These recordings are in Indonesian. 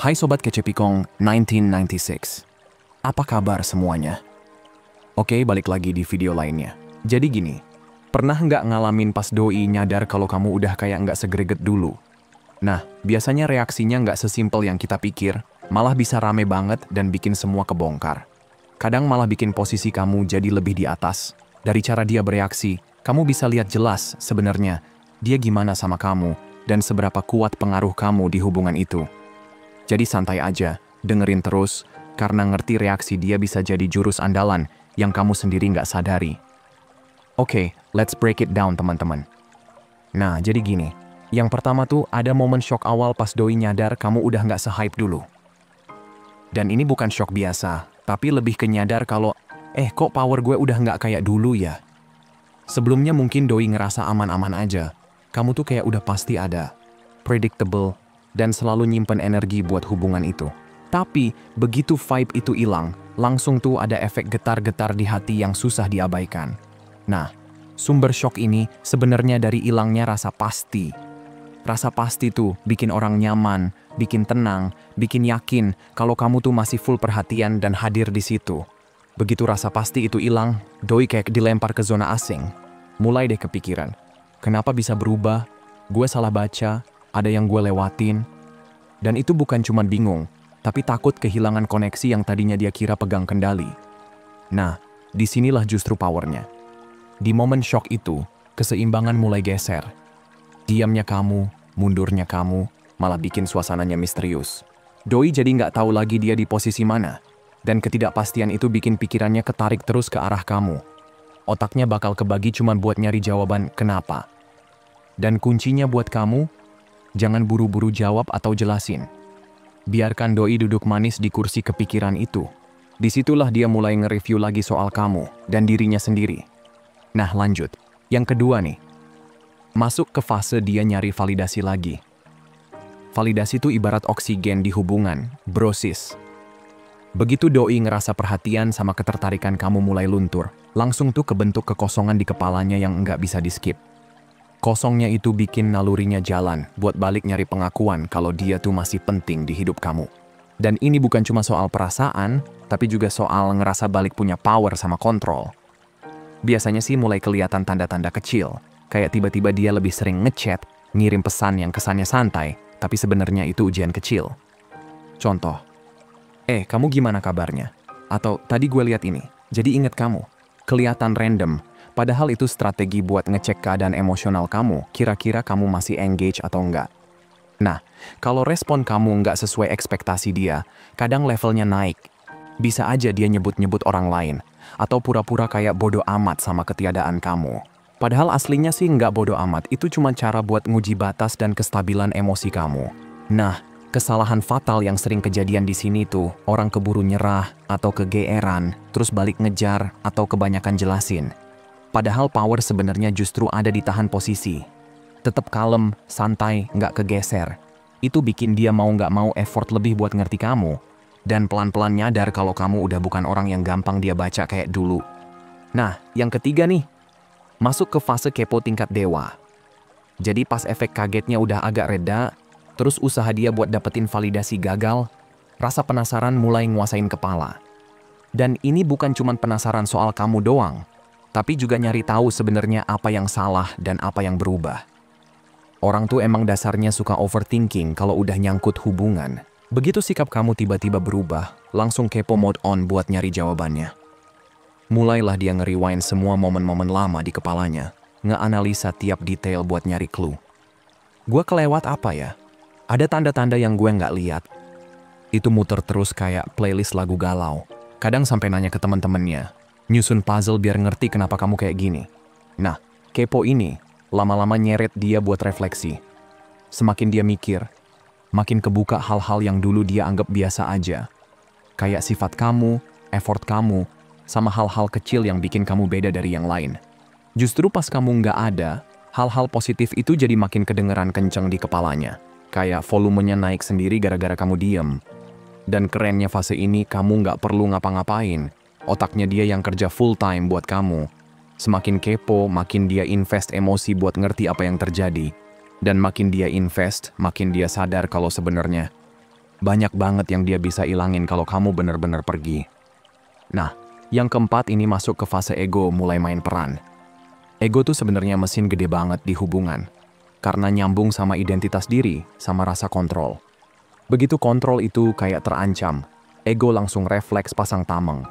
Hai Sobat Kecepikong 1996. Apa kabar semuanya? Oke, balik lagi di video lainnya. Jadi gini, pernah nggak ngalamin pas doi nyadar kalau kamu udah kayak nggak segreget dulu? Nah, biasanya reaksinya nggak sesimpel yang kita pikir, malah bisa rame banget dan bikin semua kebongkar. Kadang malah bikin posisi kamu jadi lebih di atas. Dari cara dia bereaksi, kamu bisa lihat jelas sebenarnya dia gimana sama kamu dan seberapa kuat pengaruh kamu di hubungan itu. Jadi santai aja, dengerin terus, karena ngerti reaksi dia bisa jadi jurus andalan yang kamu sendiri nggak sadari. Oke, let's break it down teman-teman. Nah, jadi gini. Yang pertama tuh ada momen shock awal pas doi nyadar kamu udah nggak se-hype dulu. Dan ini bukan shock biasa, tapi lebih ke nyadar kalau, kok power gue udah nggak kayak dulu ya? Sebelumnya mungkin doi ngerasa aman-aman aja. Kamu tuh kayak udah pasti ada. Predictable. Dan selalu nyimpen energi buat hubungan itu. Tapi, begitu vibe itu hilang, langsung tuh ada efek getar-getar di hati yang susah diabaikan. Nah, sumber shock ini sebenarnya dari hilangnya rasa pasti. Rasa pasti tuh bikin orang nyaman, bikin tenang, bikin yakin kalau kamu tuh masih full perhatian dan hadir di situ. Begitu rasa pasti itu hilang, doi kayak dilempar ke zona asing. Mulai deh kepikiran, kenapa bisa berubah? Gue salah baca? Ada yang gue lewatin, dan itu bukan cuma bingung, tapi takut kehilangan koneksi yang tadinya dia kira pegang kendali. Nah, disinilah justru powernya. Di momen shock itu, keseimbangan mulai geser. Diamnya kamu, mundurnya kamu, malah bikin suasananya misterius. Doi jadi nggak tahu lagi dia di posisi mana, dan ketidakpastian itu bikin pikirannya ketarik terus ke arah kamu. Otaknya bakal kebagi cuma buat nyari jawaban kenapa. Dan kuncinya buat kamu, jangan buru-buru jawab atau jelasin. Biarkan doi duduk manis di kursi kepikiran itu. Disitulah dia mulai nge-review lagi soal kamu dan dirinya sendiri. Nah lanjut, yang kedua nih. Masuk ke fase dia nyari validasi lagi. Validasi itu ibarat oksigen di hubungan, brosis. Begitu doi ngerasa perhatian sama ketertarikan kamu mulai luntur, langsung tuh kebentuk kekosongan di kepalanya yang nggak bisa di-skip. Kosongnya itu bikin nalurinya jalan buat balik nyari pengakuan kalau dia tuh masih penting di hidup kamu. Dan ini bukan cuma soal perasaan, tapi juga soal ngerasa balik punya power sama kontrol. Biasanya sih mulai kelihatan tanda-tanda kecil, kayak tiba-tiba dia lebih sering ngechat, ngirim pesan yang kesannya santai, tapi sebenarnya itu ujian kecil. Contoh, kamu gimana kabarnya? Atau tadi gue lihat ini, jadi inget kamu. Kelihatan random, padahal itu strategi buat ngecek keadaan emosional kamu, kira-kira kamu masih engage atau enggak. Nah, kalau respon kamu nggak sesuai ekspektasi dia, kadang levelnya naik. Bisa aja dia nyebut-nyebut orang lain, atau pura-pura kayak bodo amat sama ketiadaan kamu. Padahal aslinya sih nggak bodo amat, itu cuma cara buat nguji batas dan kestabilan emosi kamu. Nah, kesalahan fatal yang sering kejadian di sini tuh, orang keburu nyerah, atau kegeeran, terus balik ngejar, atau kebanyakan jelasin. Padahal power sebenarnya justru ada di tahan posisi. Tetap kalem, santai, nggak kegeser. Itu bikin dia mau nggak mau effort lebih buat ngerti kamu. Dan pelan-pelan nyadar kalau kamu udah bukan orang yang gampang dia baca kayak dulu. Nah, yang ketiga nih. Masuk ke fase kepo tingkat dewa. Jadi pas efek kagetnya udah agak reda, terus usaha dia buat dapetin validasi gagal, rasa penasaran mulai nguasain kepala. Dan ini bukan cuma penasaran soal kamu doang, tapi juga nyari tahu sebenarnya apa yang salah dan apa yang berubah. Orang tuh emang dasarnya suka overthinking kalau udah nyangkut hubungan. Begitu sikap kamu tiba-tiba berubah, langsung kepo mode on buat nyari jawabannya. Mulailah dia nge-rewind semua momen-momen lama di kepalanya, ngeanalisa tiap detail buat nyari clue. Gue kelewat apa ya? Ada tanda-tanda yang gue nggak lihat. Itu muter terus kayak playlist lagu galau. Kadang sampai nanya ke teman-temannya, nyusun puzzle biar ngerti kenapa kamu kayak gini. Nah, kepo ini lama-lama nyeret dia buat refleksi. Semakin dia mikir, makin kebuka hal-hal yang dulu dia anggap biasa aja. Kayak sifat kamu, effort kamu, sama hal-hal kecil yang bikin kamu beda dari yang lain. Justru pas kamu nggak ada, hal-hal positif itu jadi makin kedengeran kenceng di kepalanya. Kayak volumenya naik sendiri gara-gara kamu diem. Dan kerennya fase ini kamu nggak perlu ngapa-ngapain. Otaknya dia yang kerja full time buat kamu. Semakin kepo, makin dia invest emosi buat ngerti apa yang terjadi. Dan makin dia invest, makin dia sadar kalau sebenarnya Banyak banget yang dia bisa ilangin kalau kamu benar-benar pergi. Nah, yang keempat ini masuk ke fase ego mulai main peran. Ego tuh sebenarnya mesin gede banget di hubungan. Karena nyambung sama identitas diri, sama rasa kontrol. Begitu kontrol itu kayak terancam, ego langsung refleks pasang tameng.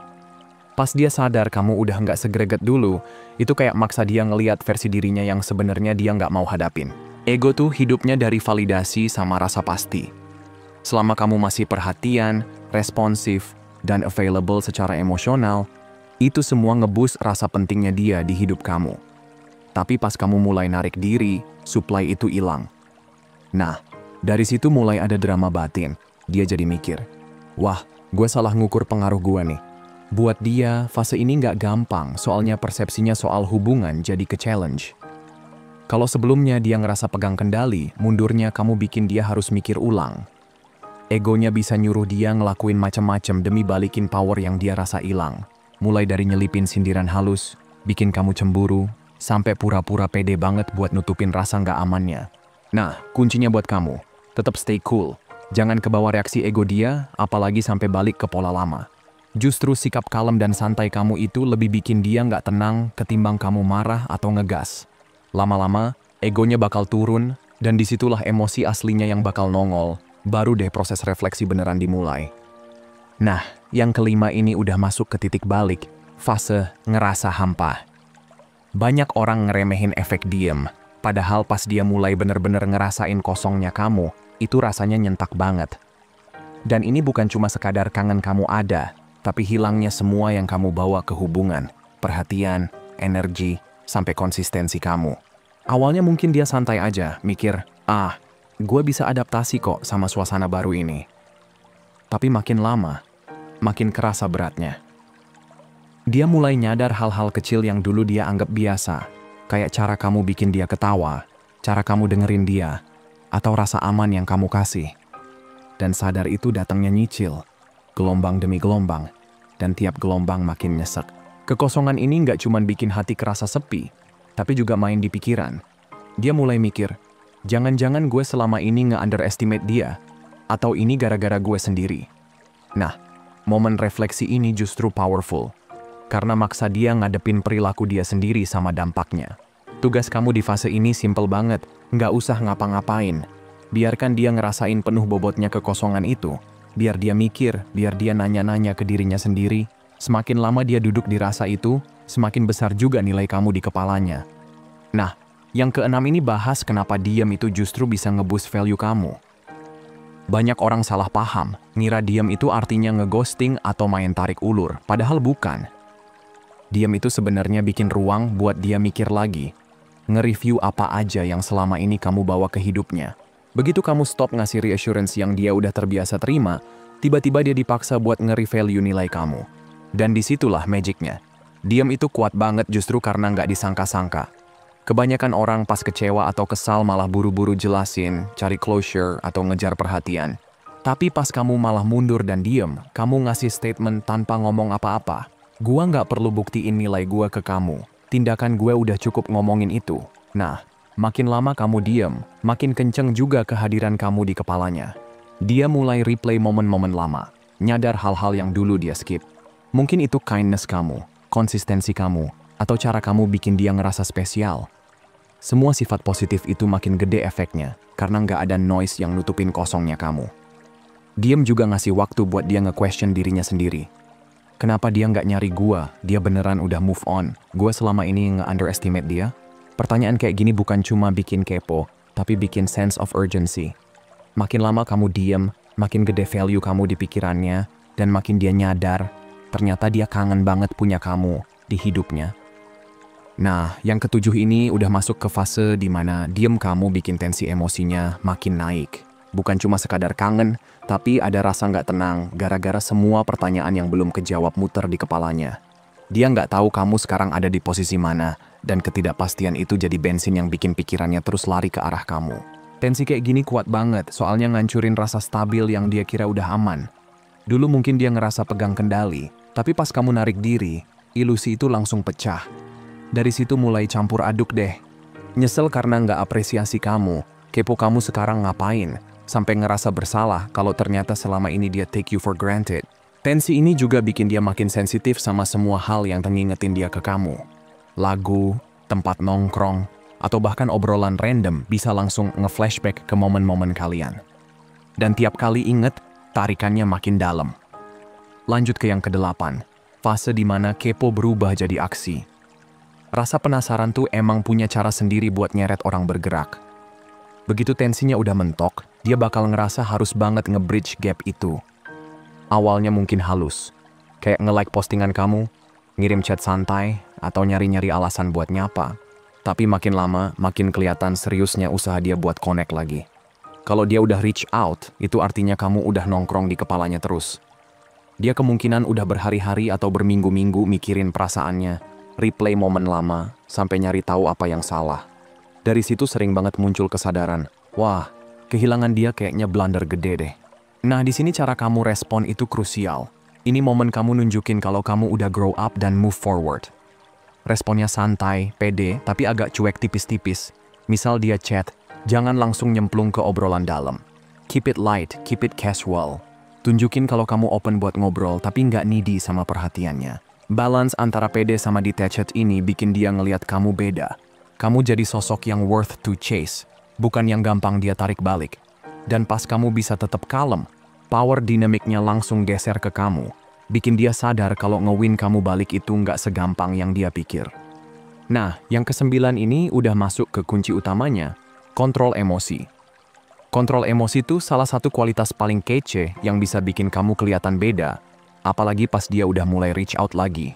Pas dia sadar kamu udah nggak segreget dulu, itu kayak maksa dia ngeliat versi dirinya yang sebenarnya dia nggak mau hadapin. Ego tuh hidupnya dari validasi sama rasa pasti. Selama kamu masih perhatian, responsif, dan available secara emosional, itu semua ngebus rasa pentingnya dia di hidup kamu. Tapi pas kamu mulai narik diri, supply itu hilang. Nah, dari situ mulai ada drama batin. Dia jadi mikir, wah, gue salah ngukur pengaruh gue nih. Buat dia, fase ini nggak gampang, soalnya persepsinya soal hubungan jadi ke-challenge. Kalau sebelumnya dia ngerasa pegang kendali, mundurnya kamu bikin dia harus mikir ulang. Egonya bisa nyuruh dia ngelakuin macam-macam demi balikin power yang dia rasa hilang. Mulai dari nyelipin sindiran halus, bikin kamu cemburu, sampai pura-pura pede banget buat nutupin rasa nggak amannya. Nah, kuncinya buat kamu, tetap stay cool. Jangan kebawa reaksi ego dia, apalagi sampai balik ke pola lama. Justru sikap kalem dan santai kamu itu lebih bikin dia nggak tenang ketimbang kamu marah atau ngegas. Lama-lama, egonya bakal turun, dan disitulah emosi aslinya yang bakal nongol. Baru deh proses refleksi beneran dimulai. Nah, yang kelima ini udah masuk ke titik balik, fase ngerasa hampa. Banyak orang ngeremehin efek diem, padahal pas dia mulai bener-bener ngerasain kosongnya kamu, itu rasanya nyentak banget. Dan ini bukan cuma sekadar kangen kamu ada, tapi hilangnya semua yang kamu bawa ke hubungan, perhatian, energi, sampai konsistensi kamu. Awalnya mungkin dia santai aja, mikir, gue bisa adaptasi kok sama suasana baru ini. Tapi makin lama, makin kerasa beratnya. Dia mulai nyadar hal-hal kecil yang dulu dia anggap biasa, kayak cara kamu bikin dia ketawa, cara kamu dengerin dia, atau rasa aman yang kamu kasih. Dan sadar itu datangnya nyicil. Gelombang demi gelombang, dan tiap gelombang makin nyesek. Kekosongan ini nggak cuma bikin hati kerasa sepi, tapi juga main di pikiran. Dia mulai mikir, jangan-jangan gue selama ini nge-underestimate dia, atau ini gara-gara gue sendiri. Nah, momen refleksi ini justru powerful, karena maksa dia ngadepin perilaku dia sendiri sama dampaknya. Tugas kamu di fase ini simple banget, nggak usah ngapa-ngapain. Biarkan dia ngerasain penuh bobotnya kekosongan itu. Biar dia mikir, biar dia nanya-nanya ke dirinya sendiri. Semakin lama dia duduk di rasa itu, semakin besar juga nilai kamu di kepalanya. Nah, yang keenam ini bahas kenapa diam itu justru bisa ngeboost value kamu. Banyak orang salah paham, ngira diam itu artinya ngeghosting atau main tarik ulur, padahal bukan. Diam itu sebenarnya bikin ruang buat dia mikir lagi, nge-review apa aja yang selama ini kamu bawa ke hidupnya. Begitu kamu stop ngasih reassurance yang dia udah terbiasa terima, tiba-tiba dia dipaksa buat nge-revalue nilai kamu. Dan disitulah magicnya. Diam itu kuat banget justru karena nggak disangka-sangka. Kebanyakan orang pas kecewa atau kesal malah buru-buru jelasin, cari closure, atau ngejar perhatian. Tapi pas kamu malah mundur dan diem, kamu ngasih statement tanpa ngomong apa-apa. Gua nggak perlu buktiin nilai gua ke kamu. Tindakan gue udah cukup ngomongin itu. Nah, makin lama kamu diem, makin kenceng juga kehadiran kamu di kepalanya. Dia mulai replay momen-momen lama, nyadar hal-hal yang dulu dia skip. Mungkin itu kindness kamu, konsistensi kamu, atau cara kamu bikin dia ngerasa spesial. Semua sifat positif itu makin gede efeknya, karena nggak ada noise yang nutupin kosongnya kamu. Diem juga ngasih waktu buat dia nge-question dirinya sendiri. Kenapa dia nggak nyari gua? Dia beneran udah move on. Gua selama ini nge-underestimate dia? Pertanyaan kayak gini bukan cuma bikin kepo, tapi bikin sense of urgency. Makin lama kamu diem, makin gede value kamu di pikirannya, dan makin dia nyadar, ternyata dia kangen banget punya kamu di hidupnya. Nah, yang ketujuh ini udah masuk ke fase di mana diem kamu bikin tensi emosinya makin naik. Bukan cuma sekadar kangen, tapi ada rasa nggak tenang gara-gara semua pertanyaan yang belum kejawab muter di kepalanya. Dia nggak tahu kamu sekarang ada di posisi mana, dan ketidakpastian itu jadi bensin yang bikin pikirannya terus lari ke arah kamu. Tensi kayak gini kuat banget, soalnya ngancurin rasa stabil yang dia kira udah aman. Dulu mungkin dia ngerasa pegang kendali, tapi pas kamu narik diri, ilusi itu langsung pecah. Dari situ mulai campur aduk deh. Nyesel karena nggak apresiasi kamu, kepo kamu sekarang ngapain, sampai ngerasa bersalah kalau ternyata selama ini dia take you for granted. Tensi ini juga bikin dia makin sensitif sama semua hal yang ngingetin dia ke kamu. Lagu, tempat nongkrong, atau bahkan obrolan random bisa langsung nge-flashback ke momen-momen kalian. Dan tiap kali inget, tarikannya makin dalam. Lanjut ke yang ke-8, fase di mana kepo berubah jadi aksi. Rasa penasaran tuh emang punya cara sendiri buat nyeret orang bergerak. Begitu tensinya udah mentok, dia bakal ngerasa harus banget nge-bridge gap itu. Awalnya mungkin halus, kayak nge-like postingan kamu, ngirim chat santai, atau nyari-nyari alasan buat nyapa. Tapi makin lama, makin kelihatan seriusnya usaha dia buat connect lagi. Kalau dia udah reach out, itu artinya kamu udah nongkrong di kepalanya terus. Dia kemungkinan udah berhari-hari atau berminggu-minggu mikirin perasaannya, replay momen lama, sampai nyari tahu apa yang salah. Dari situ sering banget muncul kesadaran, wah, kehilangan dia kayaknya blunder gede deh. Nah, di sini cara kamu respon itu krusial. Ini momen kamu nunjukin kalau kamu udah grow up dan move forward. Responnya santai, pede, tapi agak cuek tipis-tipis. Misal dia chat, jangan langsung nyemplung ke obrolan dalam. Keep it light, keep it casual. Tunjukin kalau kamu open buat ngobrol, tapi nggak needy sama perhatiannya. Balance antara pede sama detached ini bikin dia ngelihat kamu beda. Kamu jadi sosok yang worth to chase, bukan yang gampang dia tarik balik. Dan pas kamu bisa tetap kalem, power dinamiknya langsung geser ke kamu. Bikin dia sadar kalau nge-win kamu balik itu nggak segampang yang dia pikir. Nah, yang ke-9 ini udah masuk ke kunci utamanya, kontrol emosi. Kontrol emosi itu salah satu kualitas paling kece yang bisa bikin kamu kelihatan beda, apalagi pas dia udah mulai reach out lagi.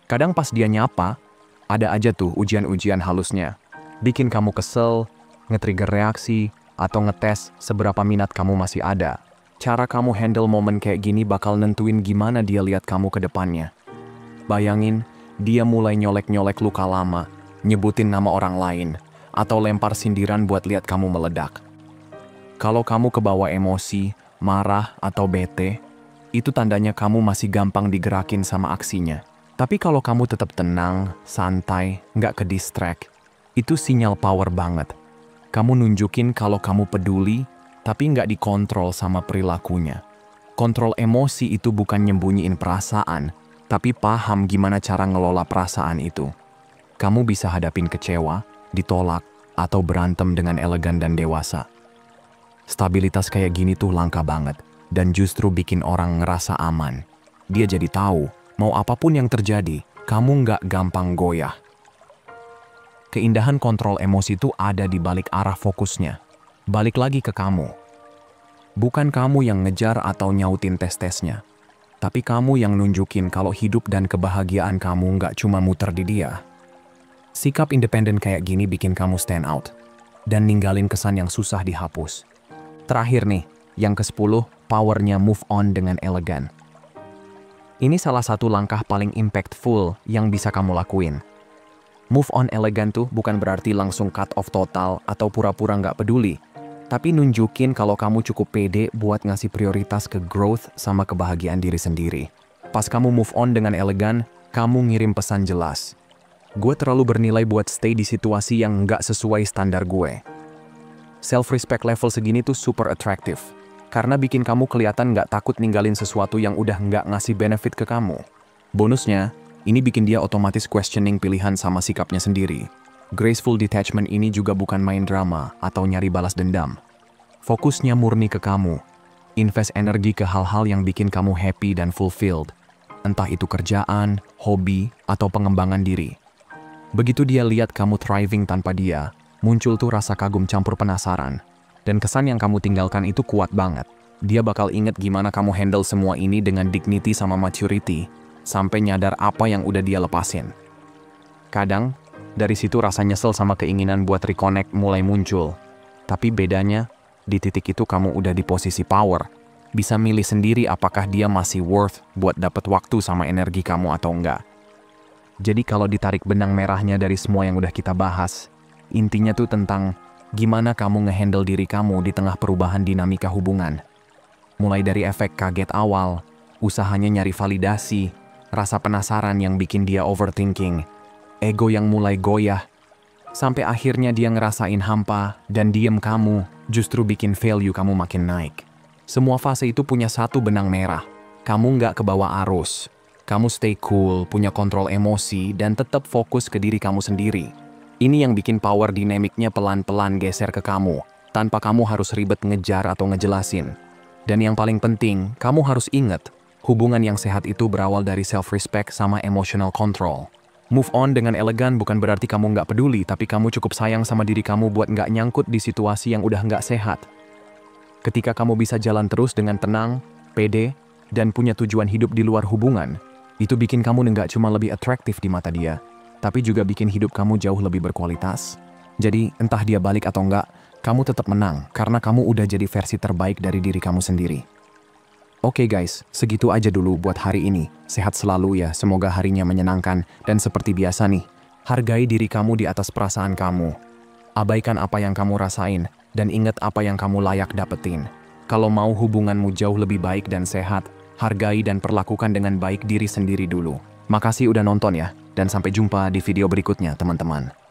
Kadang pas dia nyapa, ada aja tuh ujian-ujian halusnya. Bikin kamu kesel, nge-trigger reaksi, atau ngetes seberapa minat kamu masih ada. Cara kamu handle momen kayak gini bakal nentuin gimana dia lihat kamu ke depannya. Bayangin, dia mulai nyolek-nyolek luka lama, nyebutin nama orang lain, atau lempar sindiran buat lihat kamu meledak. Kalau kamu kebawa emosi, marah, atau bete, itu tandanya kamu masih gampang digerakin sama aksinya. Tapi kalau kamu tetap tenang, santai, nggak ke-distract, itu sinyal power banget. Kamu nunjukin kalau kamu peduli, tapi nggak dikontrol sama perilakunya. Kontrol emosi itu bukan nyembunyiin perasaan, tapi paham gimana cara ngelola perasaan itu. Kamu bisa hadapin kecewa, ditolak, atau berantem dengan elegan dan dewasa. Stabilitas kayak gini tuh langka banget. Dan justru bikin orang ngerasa aman. Dia jadi tahu, mau apapun yang terjadi, kamu nggak gampang goyah. Keindahan kontrol emosi itu ada di balik arah fokusnya. Balik lagi ke kamu. Bukan kamu yang ngejar atau nyautin tes-tesnya. Tapi kamu yang nunjukin kalau hidup dan kebahagiaan kamu nggak cuma muter di dia. Sikap independen kayak gini bikin kamu stand out. Dan ninggalin kesan yang susah dihapus. Terakhir nih, yang ke-10, powernya move on dengan elegan. Ini salah satu langkah paling impactful yang bisa kamu lakuin. Move on elegan tuh bukan berarti langsung cut off total atau pura-pura nggak peduli. Tapi nunjukin kalau kamu cukup pede buat ngasih prioritas ke growth sama kebahagiaan diri sendiri. Pas kamu move on dengan elegan, kamu ngirim pesan jelas. Gue terlalu bernilai buat stay di situasi yang nggak sesuai standar gue. Self-respect level segini tuh super attractive. Karena bikin kamu kelihatan nggak takut ninggalin sesuatu yang udah nggak ngasih benefit ke kamu. Bonusnya, ini bikin dia otomatis questioning pilihan sama sikapnya sendiri. Graceful detachment ini juga bukan main drama atau nyari balas dendam. Fokusnya murni ke kamu. Invest energi ke hal-hal yang bikin kamu happy dan fulfilled. Entah itu kerjaan, hobi, atau pengembangan diri. Begitu dia lihat kamu thriving tanpa dia, muncul tuh rasa kagum campur penasaran. Dan kesan yang kamu tinggalkan itu kuat banget. Dia bakal inget gimana kamu handle semua ini dengan dignity sama maturity, sampai nyadar apa yang udah dia lepasin. Kadang, dari situ rasa nyesel sama keinginan buat reconnect mulai muncul. Tapi bedanya, di titik itu kamu udah di posisi power. Bisa milih sendiri apakah dia masih worth buat dapet waktu sama energi kamu atau enggak. Jadi kalau ditarik benang merahnya dari semua yang udah kita bahas, intinya tuh tentang gimana kamu ngehandle diri kamu di tengah perubahan dinamika hubungan. Mulai dari efek kaget awal, usahanya nyari validasi, rasa penasaran yang bikin dia overthinking, ego yang mulai goyah, Sampai akhirnya dia ngerasain hampa dan diem kamu justru bikin value kamu makin naik. Semua fase itu punya satu benang merah. Kamu nggak kebawa arus. Kamu stay cool, punya kontrol emosi, dan tetap fokus ke diri kamu sendiri. Ini yang bikin power dinamiknya pelan-pelan geser ke kamu, tanpa kamu harus ribet ngejar atau ngejelasin. Dan yang paling penting, kamu harus ingat, hubungan yang sehat itu berawal dari self-respect sama emotional control. Move on dengan elegan bukan berarti kamu nggak peduli, tapi kamu cukup sayang sama diri kamu buat nggak nyangkut di situasi yang udah nggak sehat. Ketika kamu bisa jalan terus dengan tenang, pede, dan punya tujuan hidup di luar hubungan, itu bikin kamu nggak cuma lebih atraktif di mata dia, tapi juga bikin hidup kamu jauh lebih berkualitas. Jadi, entah dia balik atau enggak, kamu tetap menang karena kamu udah jadi versi terbaik dari diri kamu sendiri. Oke guys, segitu aja dulu buat hari ini. Sehat selalu ya, semoga harinya menyenangkan. Dan seperti biasa nih, hargai diri kamu di atas perasaan kamu. Abaikan apa yang kamu rasain, dan ingat apa yang kamu layak dapetin. Kalau mau hubunganmu jauh lebih baik dan sehat, hargai dan perlakukan dengan baik diri sendiri dulu. Makasih udah nonton ya, dan sampai jumpa di video berikutnya teman-teman.